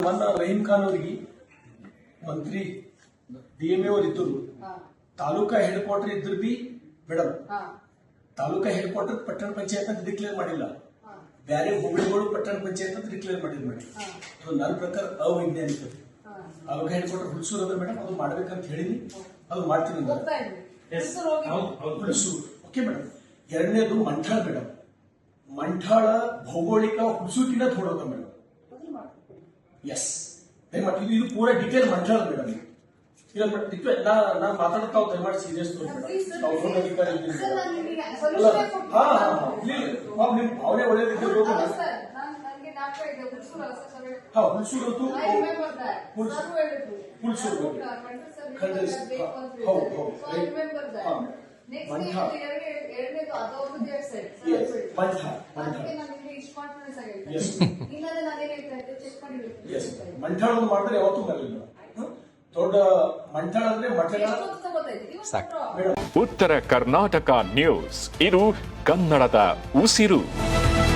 ಮೊನ್ನ ರಹೀಂ ಖಾನ್ ಅವರಿಗೆ ಮಂತ್ರಿ DMA ಅವರು ಇದ್ದರು. ತಾಲೂಕಾ ಹೆಡ್ ಕ್ವಾರ್ಟರ್ ಇದ್ರು B madam taluka head quarter ಪಟ್ಟಣ ಪಂಚಾಯತ್ ಅಂತ ಡಿಕ್ಲೇರ್ ಮಾಡಿಲ್ಲ. ಬೇರೆ ಹೋಬಳಿಗಳು ಪಟ್ಟಣ ಪಂಚಾಯತ್ ಅಂತ ಡಿಕ್ಲೇರ್ ಮಾಡಿದ್ರು ಮೇಡಮ್. ಅದು ನನ್ನ ಪ್ರಕಾರ ಅವೈಜ್ಞಾನಿಕ. ತಾಲೂಕಾ ಹೆಡ್ ಕ್ವಾರ್ಟರ್ ಹುಲ್ಸೂರು ಅದ ಮೇಡಮ್, ಅದು ಮಾಡ್ಬೇಕಂತ ಹೇಳಿನಿ, ಅದು ಮಾಡ್ತೀನಿ. Hulsoor okay madam. ಎರಡನೇದು ಮಂಠಾಳ ಮೇಡಮ್. ಮಂಠಾಳ ಭೌಗೋಳಿಕ ಹುಲ್ಸೂರಿನ ಥೋಡೋದ ಮೇಡಮ್. ಎಸ್ ದಯಮಾಡಿ ಇದು ಪೂರಾ ಡಿಟೇಲ್ ಮಂಠಾಳ ಮೇಡಮ್. ಇಲ್ಲ ನಾನು ಮಾತಾಡ್ತಾ ದಯಮಾಡಿ ಸೀರಿಯಸ್ ತಗೊಂಡು ಅಧಿಕಾರಿ ನಿಮ್ ಭಾವನೆ ಒಳ್ಳೇದಿದ್ದು. ಹಾ ಹುಲ್ಸೂರು ಹುಲ್ಸೂರು ಹೌದು ಮಂಠಾಳ ಮಾಡಿದ್ರೆ ಯಾವತ್ತೂ ಬರಲಿಲ್ಲ. ದೊಡ್ಡ ಮಂಠಾಳ ಅಂದ್ರೆ ಮಠ. ಉತ್ತರ ಕರ್ನಾಟಕ ನ್ಯೂಸ್, ಇದು ಕನ್ನಡದ ಉಸಿರು.